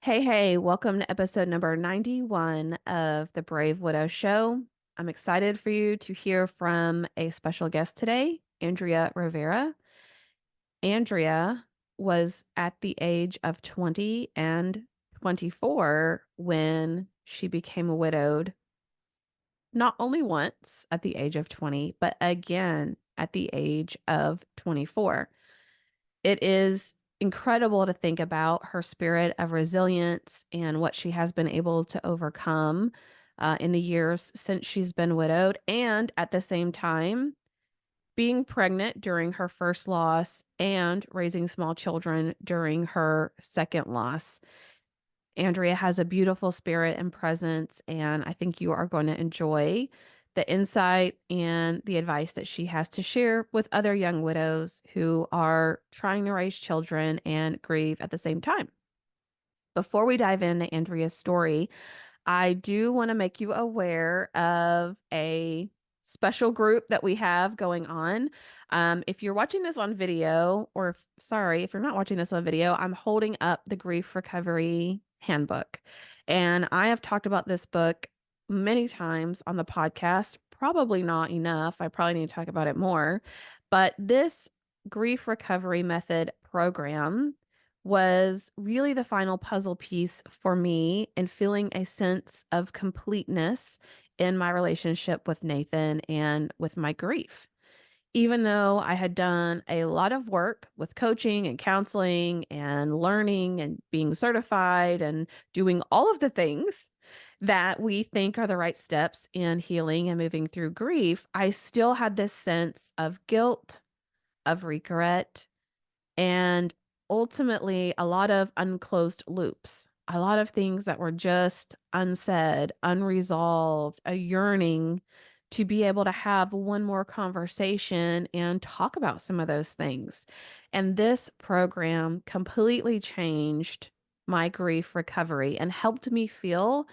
Hey, welcome to episode number 91 of the Brave Widow Show. I'm excited for you to hear from a special guest today, Andrea Rivera. Andrea was at the age of 20 and 24 when she became widowed, not only once at the age of 20, but again at the age of 24. It is incredible to think about her spirit of resilience and what she has been able to overcome in the years since she's been widowed. And at the same time, being pregnant during her first loss and raising small children during her second loss. Andrea has a beautiful spirit and presence, and I think you are going to enjoy the insight and the advice that she has to share with other young widows who are trying to raise children and grieve at the same time. Before we dive into Andrea's story, I do want to make you aware of a special group that we have going on. If you're watching this on video, or sorry, if you're not watching this on video, I'm holding up the Grief Recovery Handbook. And I have talked about this book many times on the podcast, probably not enough. I probably need to talk about it more. But this grief recovery method program was really the final puzzle piece for me in feeling a sense of completeness in my relationship with Nathan and with my grief. Even though I had done a lot of work with coaching and counseling and learning and being certified and doing all of the things that we think are the right steps in healing and moving through grief, I still had this sense of guilt, of regret, and ultimately, a lot of unclosed loops, a lot of things that were just unsaid, unresolved, a yearning to be able to have one more conversation and talk about some of those things. And this program completely changed my grief recovery and helped me feel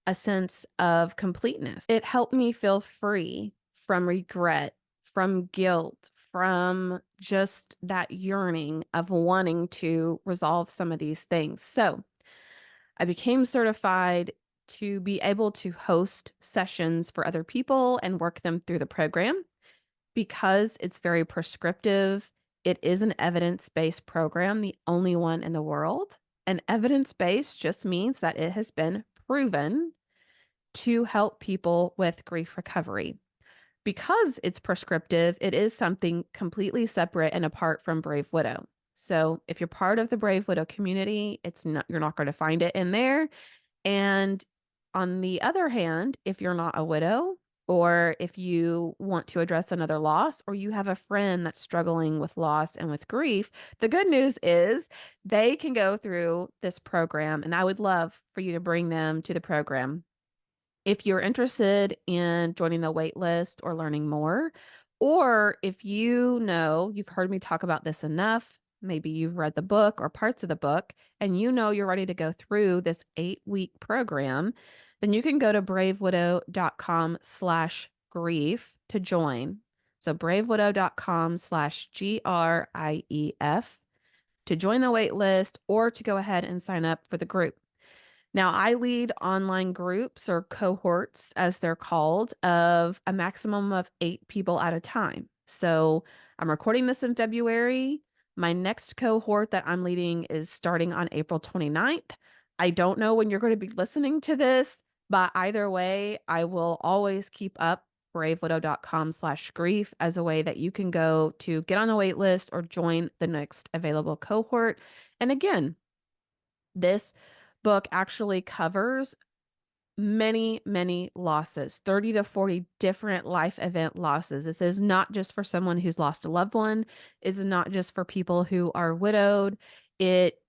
a sense of completeness. It helped me feel free from regret, from guilt, from just that yearning of wanting to resolve some of these things. So I became certified to be able to host sessions for other people and work them through the program because it's very prescriptive. It is an evidence based program, the only one in the world. And evidence based just means that it has been proven to help people with grief recovery. Because it's prescriptive, it is something completely separate and apart from Brave Widow. So if you're part of the Brave Widow community, it's not you're not going to find it in there. And on the other hand, if you're not a widow, or if you want to address another loss, or you have a friend that's struggling with loss and with grief, the good news is they can go through this program. And I would love for you to bring them to the program if you're interested in joining the wait list or learning more, or if you know you've heard me talk about this enough, maybe you've read the book or parts of the book, and you know you're ready to go through this 8-week program, then you can go to bravewidow.com/grief to join. So bravewidow.com/GRIEF to join the wait list or to go ahead and sign up for the group. Now, I lead online groups or cohorts, as they're called, of a maximum of 8 people at a time. So I'm recording this in February. My next cohort that I'm leading is starting on April 29th. I don't know when you're going to be listening to this, but either way, I will always keep up bravewidow.com/grief as a way that you can go to get on the wait list or join the next available cohort. And again, this book actually covers many losses, 30 to 40 different life event losses. This is not just for someone who's lost a loved one. It's not just for people who are widowed. It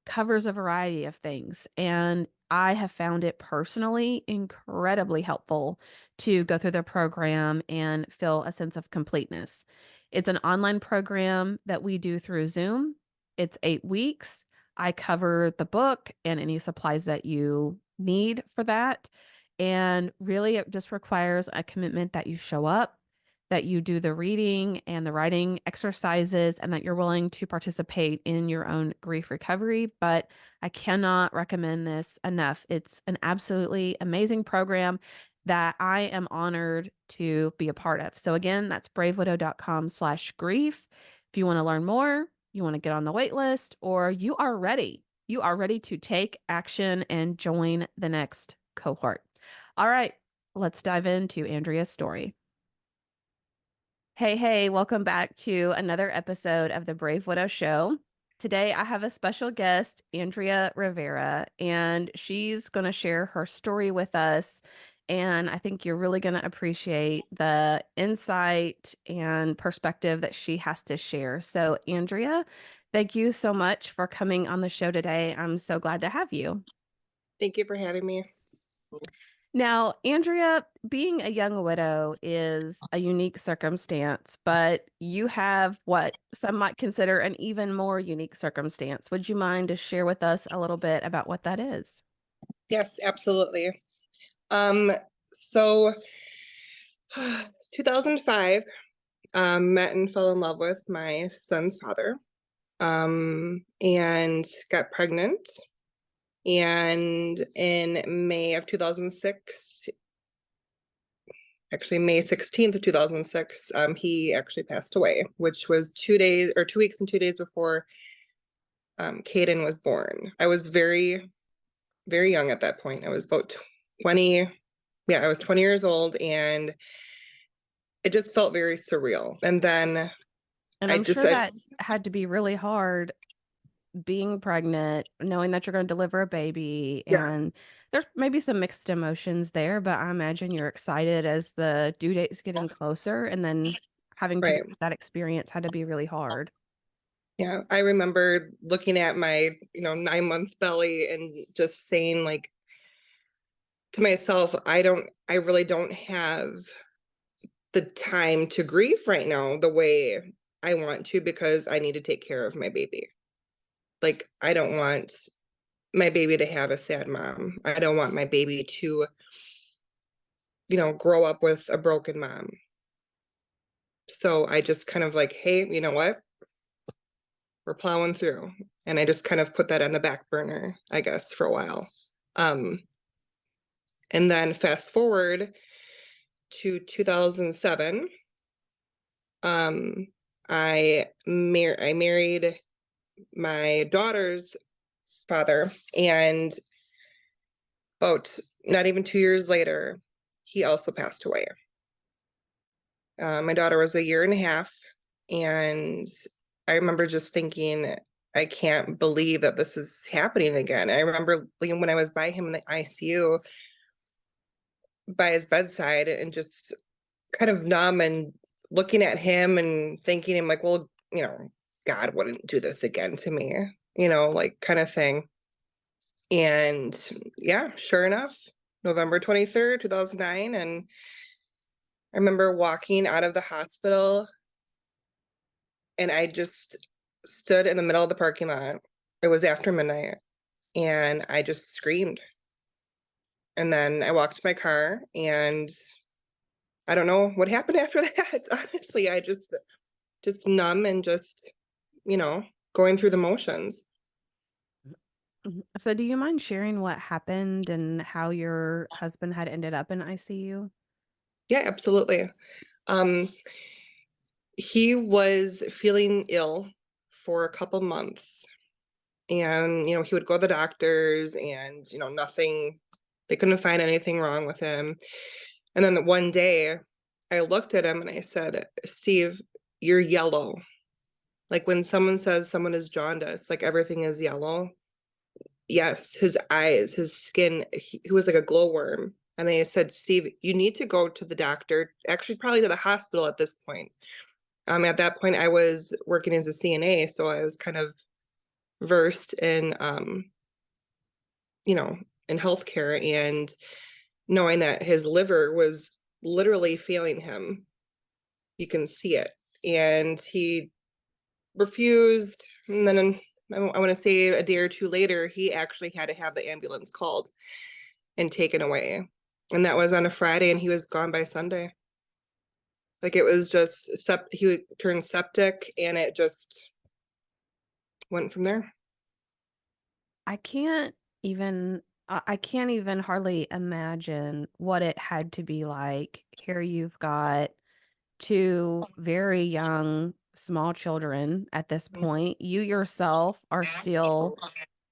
covers a variety of things. And I have found it personally incredibly helpful to go through the program and feel a sense of completeness. It's an online program that we do through Zoom. It's 8 weeks. I cover the book and any supplies that you need for that. And really, it just requires a commitment that you show up, that you do the reading and the writing exercises and that you're willing to participate in your own grief recovery. But I cannot recommend this enough. It's an absolutely amazing program that I am honored to be a part of. So again, that's bravewidow.com/grief. If you want to learn more, you want to get on the wait list, or you are ready. You are ready to take action and join the next cohort. All right, let's dive into Andrea's story. Hey, welcome back to another episode of the Brave Widow Show. Today, I have a special guest, Andrea Rivera, and she's going to share her story with us. And I think you're really going to appreciate the insight and perspective that she has to share. So, Andrea, thank you so much for coming on the show today. I'm so glad to have you. Thank you for having me. Now, Andrea, being a young widow is a unique circumstance, but you have what some might consider an even more unique circumstance. Would you mind to share with us a little bit about what that is? Yes, absolutely. So 2005, met and fell in love with my son's father, and got pregnant. And in May of 2006, actually May 16th of 2006, he actually passed away, which was 2 weeks and 2 days before Caden was born. I was very, very young at that point. I was about 20. Yeah, I was 20 years old, and it just felt very surreal. And then And I'm sure that had to be really hard being pregnant, knowing that you're going to deliver a baby, yeah, and there's maybe some mixed emotions there, but I imagine you're excited as the due date's getting closer, and then having to go right. through that experience had to be really hard. Yeah, I remember looking at my, 9-month belly and just saying, like, to myself, I really don't have the time to grieve right now the way I want to, because I need to take care of my baby. Like, I don't want my baby to have a sad mom. I don't want my baby to, grow up with a broken mom. So I just kind of like, hey, you know what? We're plowing through. And I just kind of put that on the back burner, I guess, for a while. Um, and then fast forward to 2007, um, I married my daughter's father, and about not even 2 years later, he also passed away. My daughter was a year and a half, and I remember just thinking, I can't believe that this is happening again. I remember when I was by him in the ICU, by his bedside, and just kind of numb and looking at him and thinking, I'm like, well, God wouldn't do this again to me, like, kind of thing. And yeah, sure enough, November 23rd, 2009. And I remember walking out of the hospital, and I just stood in the middle of the parking lot. It was after midnight, and I just screamed. And then I walked to my car, and I don't know what happened after that. Honestly, I just numb and just, going through the motions. Mhm. So, do you mind sharing what happened and how your husband had ended up in ICU? Yeah, absolutely. Um, he was feeling ill for a couple months, and he would go to the doctors, and nothing, they couldn't find anything wrong with him. And then one day I looked at him and I said, Steve, you're yellow. Like when someone says someone is jaundiced, like everything is yellow. Yes, his eyes, his skin, he was like a glowworm. And they said, Steve, you need to go to the doctor, actually probably to the hospital at this point. At that point I was working as a CNA, so I was kind of versed in you know, in healthcare, and knowing that his liver was literally failing him. You can see it. And he refused. And then I want to say a day or two later, he actually had to have the ambulance called and taken away. And that was on a Friday, and he was gone by Sunday. Like it was just he would turn septic and it just went from there. I can't even I can't even hardly imagine what it had to be like. Here you've got two very young small children at this point. You yourself are still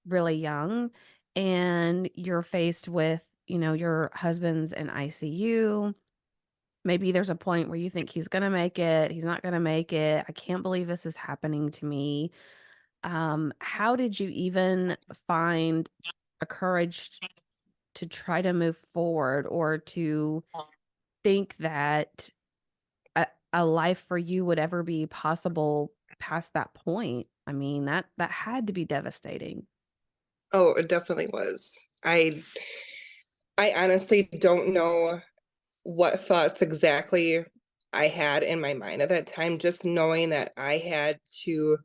really young and you're faced with, your husband's in ICU. Maybe there's a point where you think he's going to make it, he's not going to make it. I can't believe this is happening to me. How did you even find a courage to try to move forward or to think that a life for you would ever be possible past that point? I mean, that had to be devastating. Oh, it definitely was. I honestly don't know what thoughts exactly I had in my mind at that time, just knowing that I had to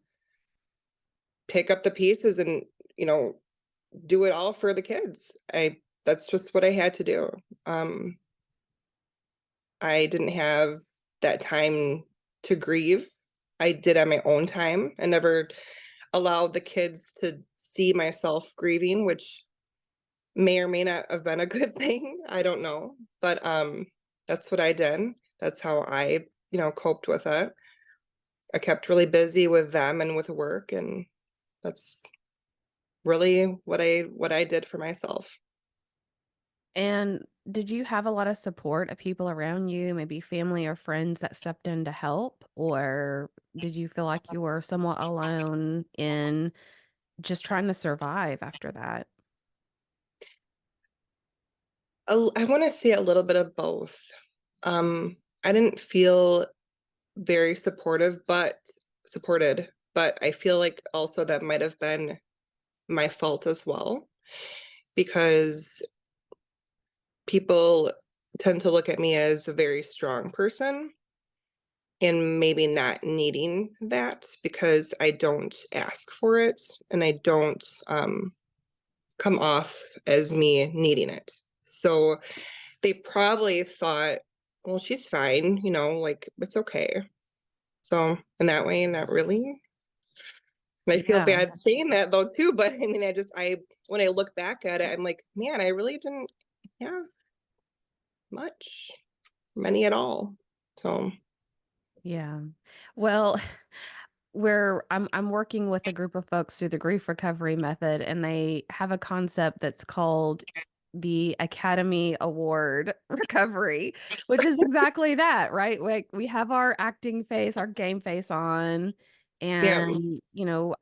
pick up the pieces and, you know, do it all for the kids. That's just what I had to do. Um, I didn't have that time to grieve. I did on my own time and never allowed the kids to see myself grieving, which may or may not have been a good thing. I don't know. But that's what I did. That's how I, coped with it. I kept really busy with them and with work, and that's really what I did for myself. And did you have a lot of support of people around you, maybe family or friends that stepped in to help? Or did you feel like you were somewhat alone in just trying to survive after that? I want to say a little bit of both. I didn't feel very supported, but I feel like also that might have been my fault as well, because people tend to look at me as a very strong person and maybe not needing that because I don't ask for it and I don't come off as me needing it. So they probably thought, well, she's fine, like it's okay. So in that way, not really. And I feel Yeah. bad saying that though too, but I mean, when I look back at it, I'm like, man, I really didn't have much, many at all. So Yeah. Well, I'm working with a group of folks through the grief recovery method, and they have a concept that's called the Academy Award recovery, which is exactly that, right? Like we have our acting face, our game face on, yeah, and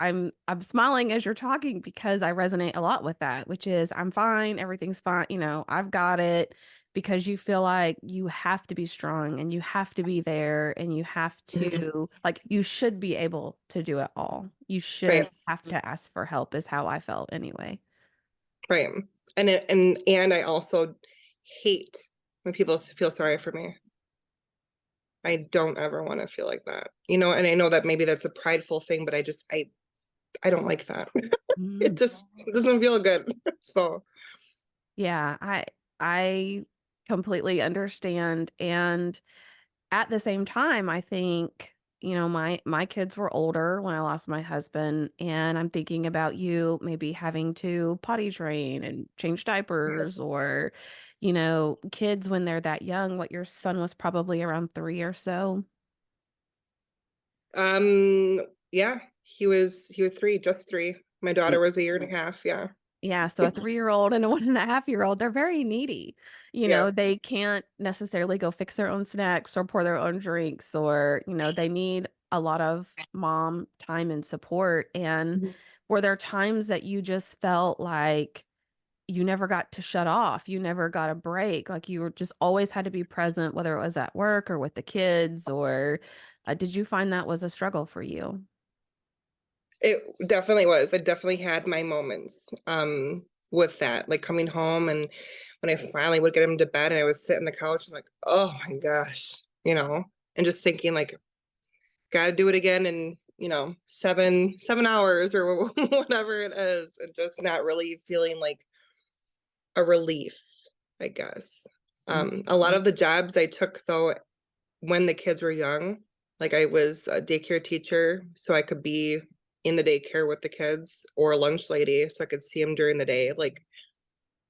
I'm smiling as you're talking because I resonate a lot with that, which is I'm fine, everything's fine, I've got it because you feel like you have to be strong and you have to be there and you have mhm, to like you should be able to do it all. You shouldn't right, have to ask for help is how I felt anyway. right. And I also hate when people feel sorry for me. I don't ever want to feel like that, and I know that maybe that's a prideful thing, but I don't like that. It Mm. just doesn't feel good. So, Yeah, I completely understand and at the same time, I think, my kids were older when I lost my husband, and I'm thinking about you maybe having to potty train and change diapers or, kids when they're that young, what your son was probably around 3 or so. um, yeah, he was three, just three. My daughter was a year and a half. Yeah, Yeah, so a 3-year-old and a 1.5-year-old, they're very needy. yeah, They can't necessarily go fix their own snacks or pour their own drinks or, they need a lot of mom time and support. And mhm. were there times that you just felt like you never got to shut off, you never got a break, like you were just always had to be present, whether it was at work or with the kids, or did you find that was a struggle for you? It definitely was. I definitely had my moments with that, like coming home and when I finally would get him to bed and I was sitting on the couch, I'm like, oh my gosh, and just thinking like, gotta do it again in, 7 hours or whatever it is, and just not really feeling like a relief, I guess. A lot of the jobs I took though when the kids were young. Like I was a daycare teacher, so I could be in the daycare with the kids, or a lunch lady, so I could see them during the day. Like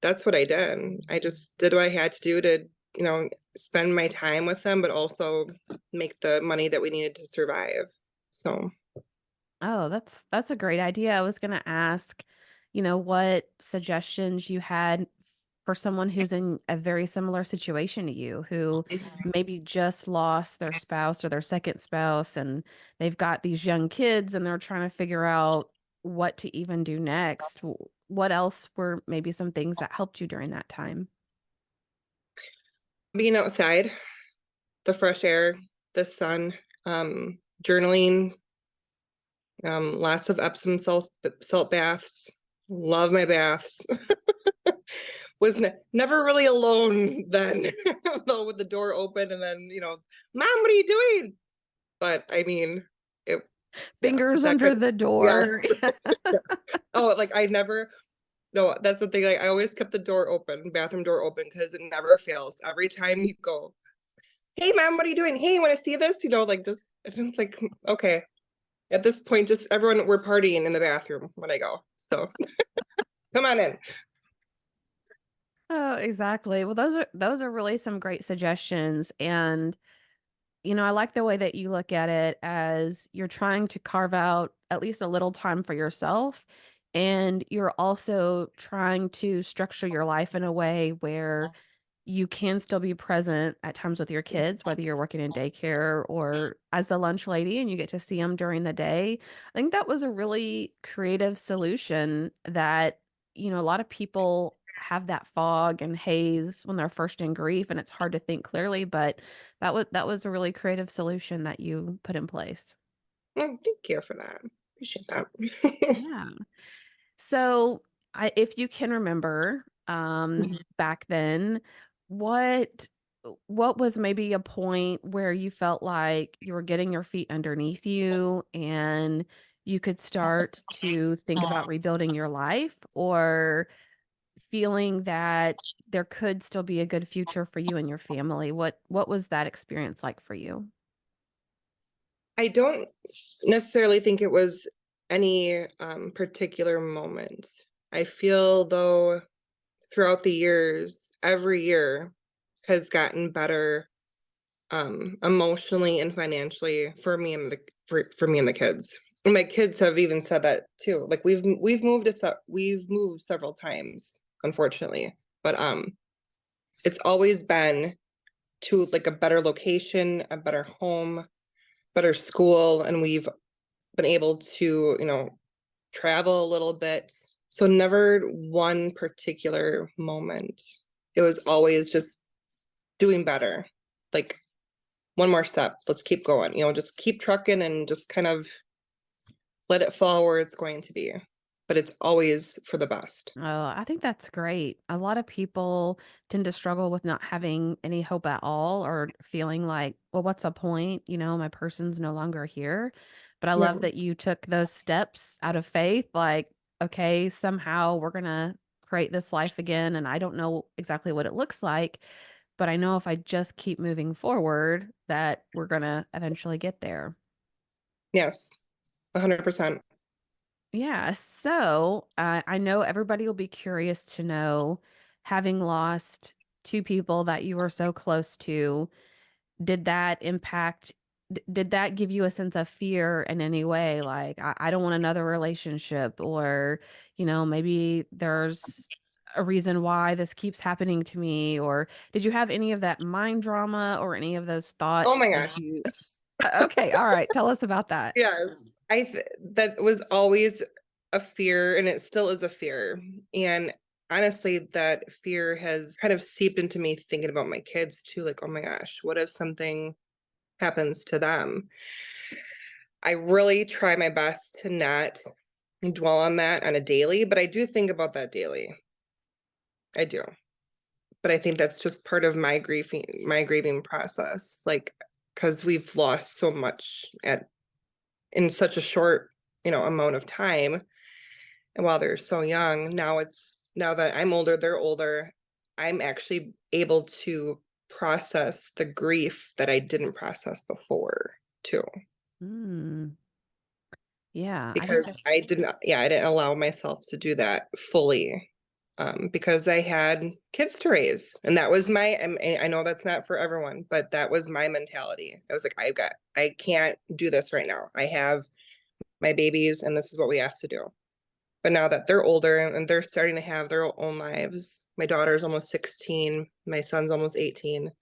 that's what I did. I just did what I had to do to, spend my time with them, but also make the money that we needed to survive. So, Oh, that's a great idea. I was gonna ask, what suggestions you had for someone who's in a very similar situation to you, who maybe just lost their spouse or their second spouse, and they've got these young kids and they're trying to figure out what to even do next. What else were maybe some things that helped you during that time? being outside, the fresh air, the sun, journaling, lots of Epsom salt baths. Love my baths. Was never really alone then, though, with the door open, and then, Mom, what are you doing? But I mean, it, yeah, Fingers that kind under of, the yes. door. Oh, like I never, no, that's the thing. Like I always kept the door open, bathroom door open, because it never fails. Every time you go, hey, Mom, what are you doing? Hey, you want to see this? Like just, it's like, okay. At this point, just everyone, we're partying in the bathroom when I go. So come on in. Oh, exactly. Well, those are really some great suggestions. And I like the way that you look at it as you're trying to carve out at least a little time for yourself. And you're also trying to structure your life in a way where you can still be present at times with your kids, whether you're working in daycare or as the lunch lady and you get to see them during the day. I think that was a really creative solution that, a lot of people have that fog and haze when they're first in grief and it's hard to think clearly, but that was a really creative solution that you put in place. Oh, thank you for that. Appreciate that. Yeah. So, if you can remember, back then, what what was maybe a point where you felt like you were getting your feet underneath you and you could start to think about rebuilding your life, or feeling that there could still be a good future for you and your family? What was that experience like for you? I don't necessarily think it was any particular moment. I feel though throughout the years, every year has gotten better, emotionally and financially for me and for me and the kids. And my kids have even said that too. Like we've moved several times, unfortunately, but it's always been to like a better location, a better home, better school, and we've been able to, travel a little bit. So never one particular moment. It was always just doing better. Like one more step. Let's keep going. Just keep trucking and just kind of let it fall where it's going to be. But it's always for the best. Oh, I think that's great. A lot of people tend to struggle with not having any hope at all or feeling like, well, what's the point? My person's no longer here. But I Yeah. love that you took those steps out of faith, like, okay, somehow we're going to create this life again. And I don't know exactly what it looks like, but I know if I just keep moving forward, that we're going to eventually get there. Yes. 100%. Yeah. So I know everybody will be curious to know, having lost two people that you were so close to, did that impact, did that give you a sense of fear in any way? Like, I don't want another relationship, or, maybe there's a reason why this keeps happening to me, or did you have any of that mind drama or any of those Oh thoughts my as gosh. you, Yes. okay, all right, tell us about that. Yes. That was always a fear, and it still is a fear. And honestly, that fear has kind of seeped into me thinking about my kids too. Like, oh my gosh, what if something happens to them? I really try my best to not dwell on that on a daily, but I do think about that daily. I do. But I think that's just part of my grieving process. Like, because we've lost so much at in such a short, amount of time. And while they're so young, now that I'm older, they're older, I'm actually able to process the grief that I didn't process before too, Mm, yeah, I think because I didn't allow myself to do that fully, because I had kids to raise, and that was I know that's not for everyone, but that was my mentality. I was like, I can't do this right now. I have my babies, and this is what we have to do. But now that they're older and they're starting to have their own lives, my daughter's almost 16, my son's almost 18.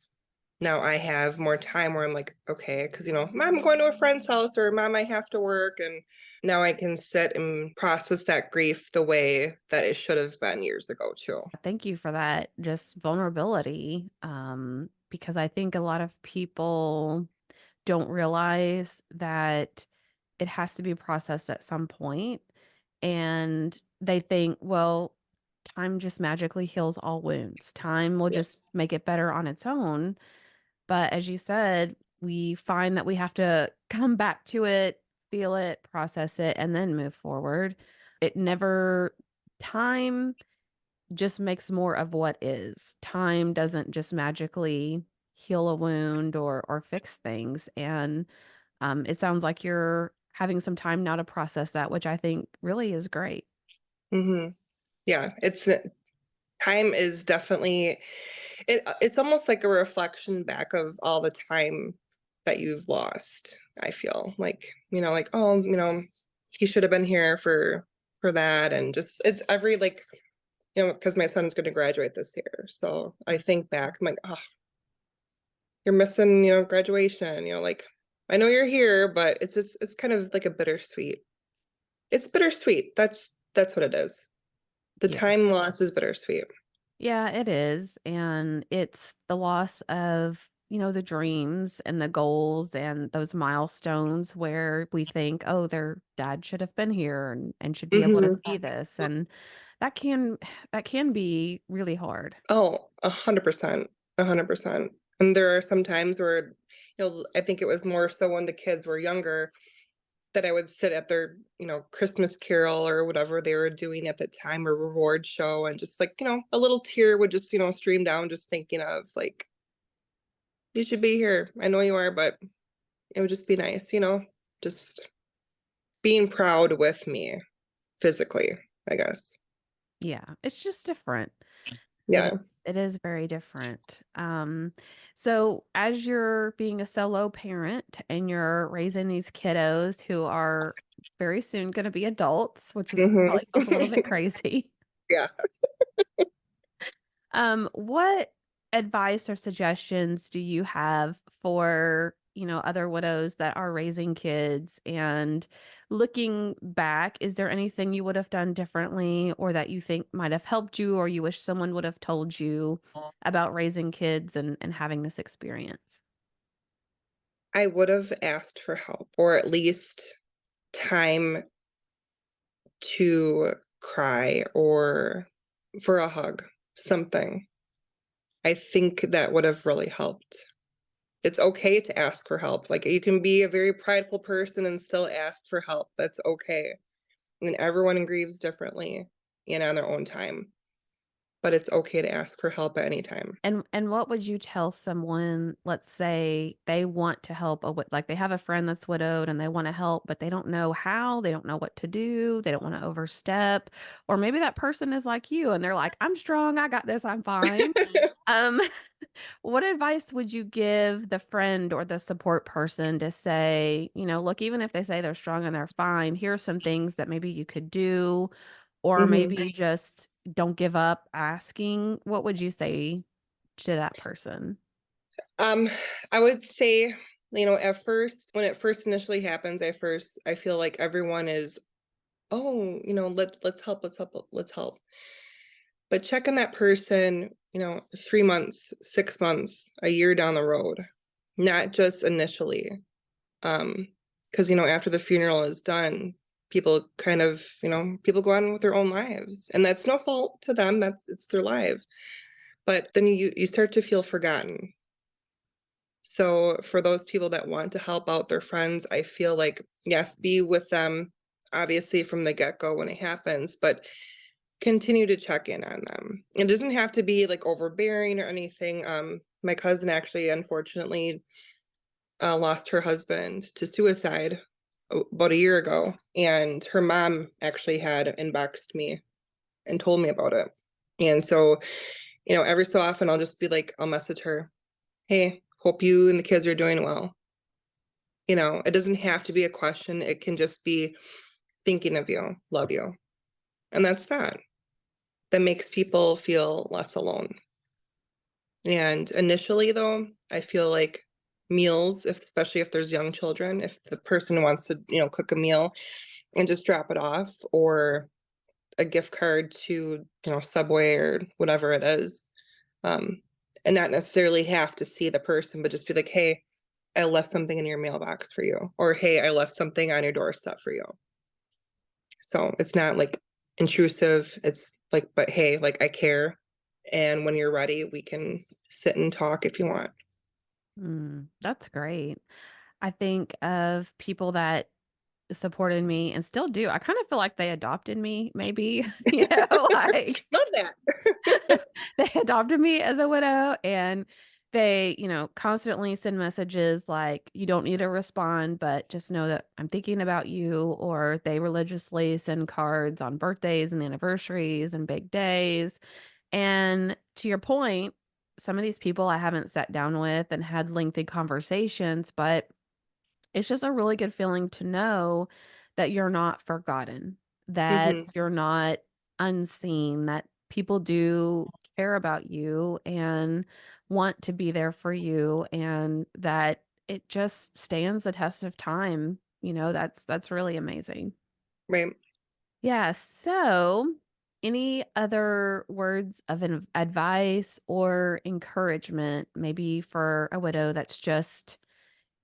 Now I have more time where I'm like, okay, because mom, I'm going to a friend's house, or mom, I have to work. And now I can sit and process that grief the way that it should have been years ago, too. thank you for that just vulnerability, because I think a lot of people don't realize that it has to be processed at some point, and they think, well, time just magically heals all wounds. Time will Yeah. just make it better on its own. But as you said, we find that we have to come back to it, feel it, process it, and then move forward. It never time just makes more of what is. Time doesn't just magically heal a wound or fix things. And it sounds like you're having some time now to process that, which I think really is great. Hmm. Yeah. Time is definitely it's almost like a reflection back of all the time that you've lost. I feel like, like, oh, he should have been here for that. And just it's every like, because my son's going to graduate this year. So I think back, I'm like, oh, you're missing, graduation, like, I know you're here, but it's kind of like a bittersweet. It's bittersweet. That's what it is. The Yeah. time loss is bittersweet. Yeah, it is. And it's the loss of, the dreams and the goals and those milestones where we think, oh, their dad should have been here and should be able to Hmm. see this. And that can that can be really hard. Oh, 100%, 100%. And there are some times where, I think it was more so when the kids were younger that I would sit at their, Christmas carol or whatever they were doing at the time, or reward show, and just like, a little tear would just, stream down, just thinking of like, you should be here. I know you are, but it would just be nice, just being proud with me physically, I guess. Yeah, it's just different. It Yeah. is it is very different. So as you're being a solo parent and you're raising these kiddos who are very soon gonna be adults, which is Hmm. probably feels a little bit crazy. Yeah. What advice or suggestions do you have for, other widows that are raising kids? And looking back, is there anything you would have done differently or that you think might have helped you or you wish someone would have told you about raising kids and having this experience? I would have asked for help, or at least time to cry, or for a hug, something. I think that would have really helped. It's okay to ask for help. Like, you can be a very prideful person and still ask for help. That's okay. And everyone grieves differently and on their own time. But it's okay to ask for help at any time. And what would you tell someone, let's say they want to help like they have a friend that's widowed and they want to help, but they don't know how, they don't know what to do, they don't want to overstep, or maybe that person is like you and they're like, "I'm strong, I got this, I'm fine." Um, what advice would you give the friend or the support person to say, look, even if they say they're strong and they're fine, here are some things that maybe you could do, or Hmm. maybe just don't give up asking. What would you say to that person? Um, I would say, at first, when it first initially happens, I feel like everyone is, oh, let's help, let's help, let's help. But check on that person, 3 months, 6 months, a year down the road, not just initially. Because after the funeral is done, people kind of, people go on with their own lives, and that's no fault to them. It's their life. But then you start to feel forgotten. So for those people that want to help out their friends, I feel like, yes, be with them, obviously from the get-go when it happens, but continue to check in on them. It doesn't have to be like overbearing or anything. My cousin actually, unfortunately, lost her husband to suicide about a year ago, and her mom actually had inboxed me and told me about it. And so, every so often I'll just be like, I'll message her, hey, hope you and the kids are doing well. It doesn't have to be a question. It can just be thinking of you, love you. And that's that. That makes people feel less alone. And initially, though, I feel like meals, especially if there's young children, if the person wants to, cook a meal and just drop it off, or a gift card to, Subway or whatever it is, um, and not necessarily have to see the person, but just be like, hey, I left something in your mailbox for you, or hey, I left something on your doorstep for you. So it's not like intrusive. It's like, but hey, like I care. And when you're ready, we can sit and talk if you want. That's great. I think of people that supported me and still do. I kind of feel like they adopted me, maybe, like Love that. they adopted me as a widow and they, constantly send messages like, you don't need to respond, but just know that I'm thinking about you. Or they religiously send cards on birthdays and anniversaries and big days. And to your point, some of these people I haven't sat down with and had lengthy conversations, but it's just a really good feeling to know that you're not forgotten, that Hmm. you're not unseen, that people do care about you and want to be there for you, and that it just stands the test of time. That's really amazing. Right. Yeah, so any other words of advice or encouragement maybe for a widow that's just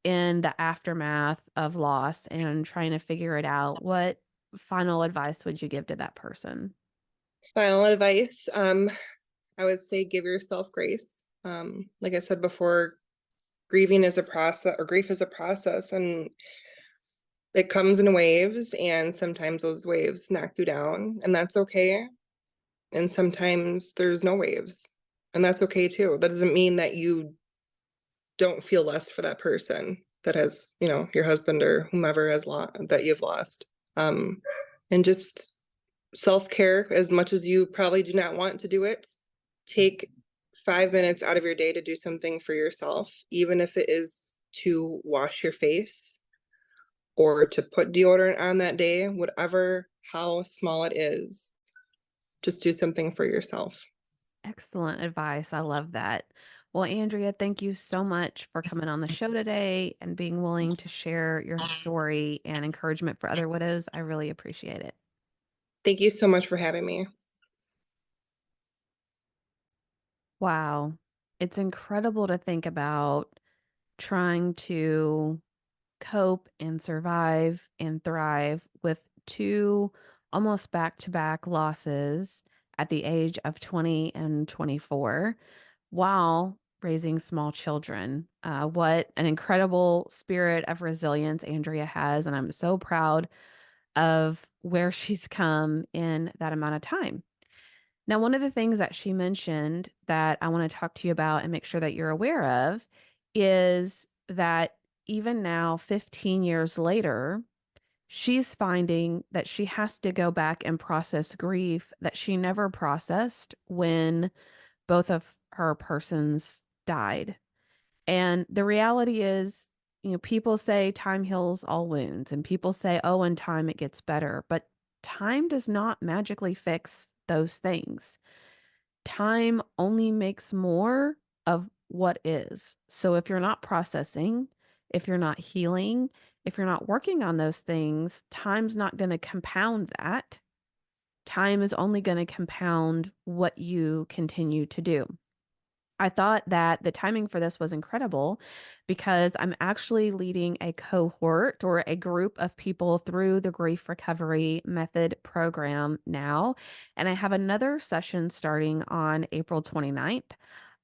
in the aftermath of loss and trying to figure it out, what final advice would you give to that person? Final advice. I would say give yourself grace. Like I said before, grieving is a process, or grief is a process, and it comes in waves, and sometimes those waves knock you down, and that's okay. And sometimes there's no waves, and that's okay too. That doesn't mean that you don't feel less for that person that has, your husband or whomever has lost, that you've lost. And just self-care, as much as you probably do not want to do it, take 5 minutes out of your day to do something for yourself, even if it is to wash your face or to put deodorant on that day, whatever, how small it is, just do something for yourself. Excellent advice. I love that. Well, Andrea, thank you so much for coming on the show today and being willing to share your story and encouragement for other widows. I really appreciate it. Thank you so much for having me. Wow. It's incredible to think about trying to cope and survive and thrive with two almost back to back losses at the age of 20 and 24 while raising small children. What an incredible spirit of resilience Andrea has. And I'm so proud of where she's come in that amount of time. Now, one of the things that she mentioned that I want to talk to you about and make sure that you're aware of is that even now, 15 years later, she's finding that she has to go back and process grief that she never processed when both of her persons died. And the reality is, people say time heals all wounds, and people say, oh, in time it gets better. But time does not magically fix those things. Time only makes more of what is. So if you're not processing, if you're not healing, if you're not working on those things, time's not going to compound that. Time is only going to compound what you continue to do. I thought that the timing for this was incredible because I'm actually leading a cohort or a group of people through the grief recovery method program now. And I have another session starting on April 29th.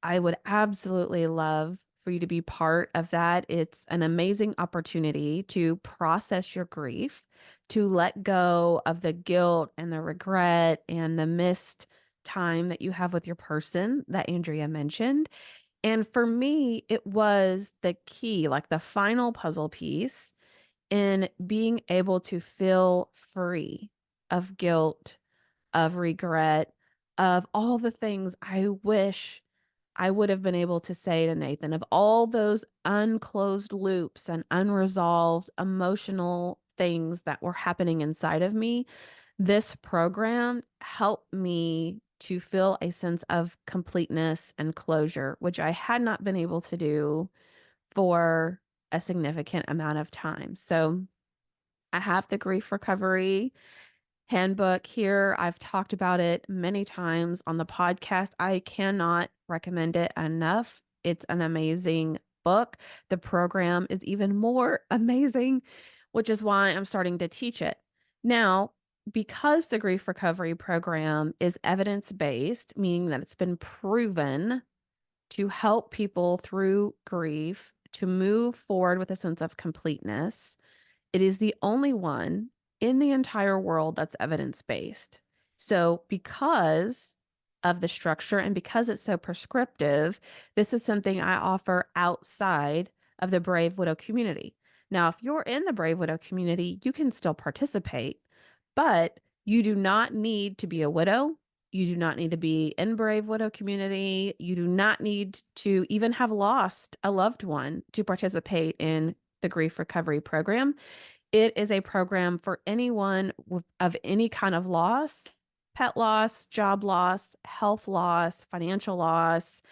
I would absolutely love for you to be part of that. It's an amazing opportunity to process your grief, to let go of the guilt and the regret and the missed time that you have with your person that Andrea mentioned, And for me, it was the key, like the final puzzle piece in being able to feel free of guilt, of regret, of all the things I wish I would have been able to say to Nathan, of all those unclosed loops and unresolved emotional things that were happening inside of me. This program helped me to feel a sense of completeness and closure, which I had not been able to do for a significant amount of time. So I have the grief recovery handbook here. I've talked about it many times on the podcast. I cannot recommend it enough. It's an amazing book. The program is even more amazing, which is why I'm starting to teach it. Now, because the grief recovery program is evidence based, meaning that it's been proven to help people through grief to move forward with a sense of completeness, it is the only one in the entire world that's evidence-based. So, because of the structure and because it's so prescriptive, this is something I offer outside of the Brave Widow community. Now, if you're in the Brave Widow community, you can still participate, but you do not need to be a widow. You do not need to be in Brave Widow community. You do not need to even have lost a loved one to participate in the grief recovery program. It is a program for anyone of any kind of loss, pet loss, job loss, health loss, financial loss,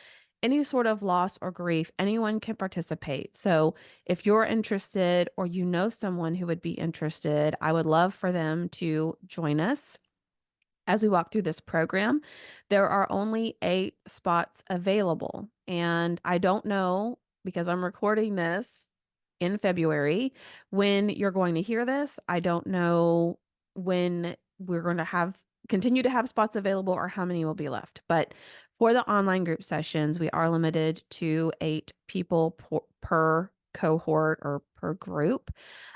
any sort of loss or grief. Anyone can participate. So if you're interested or you know someone who would be interested, I would love for them to join us as we walk through this program. There are only 8 spots available, and I don't know, because I'm recording this in February, when you're going to hear this. I don't know when we're going to continue to have spots available or how many will be left. But for the online group sessions, we are limited to 8 people per cohort or per group.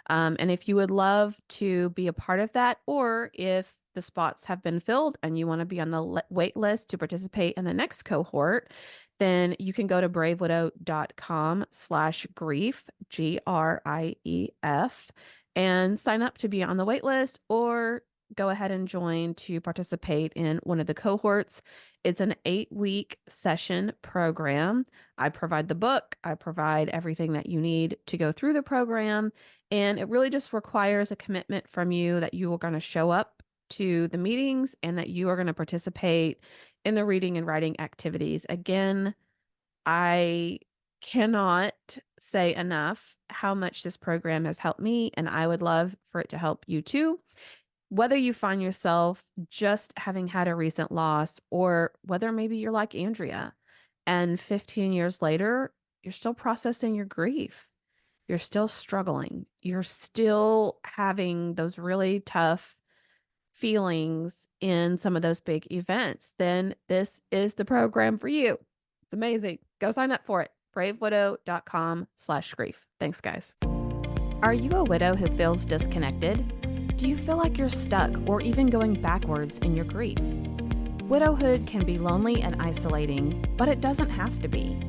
And if you would love to be a part of that, or if the spots have been filled and you want to be on the wait list to participate in the next cohort, then you can go to bravewidow.com/grief, GRIEF, and sign up to be on the wait list, or go ahead and join to participate in one of the cohorts. It's an 8-week session program. I provide the book, I provide everything that you need to go through the program. And it really just requires a commitment from you that you are going to show up to the meetings and that you are going to participate in the reading and writing activities. Again, I cannot say enough how much this program has helped me, and I would love for it to help you too. Whether you find yourself just having had a recent loss, or whether maybe you're like Andrea and 15 years later, you're still processing your grief. You're still struggling. You're still having those really tough feelings in some of those big events, then this is the program for you. It's amazing. Go sign up for it. bravewidow.com/grief. Thanks, guys. Are you a widow who feels disconnected? Do you feel like you're stuck or even going backwards in your grief? Widowhood can be lonely and isolating, but it doesn't have to be.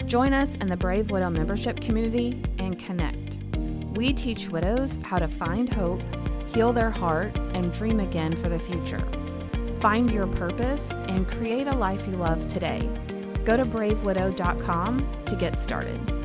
Join us in the Brave Widow membership community and connect. We teach widows how to find hope, heal their heart, and dream again for the future. Find your purpose and create a life you love today. Go to bravewidow.com to get started.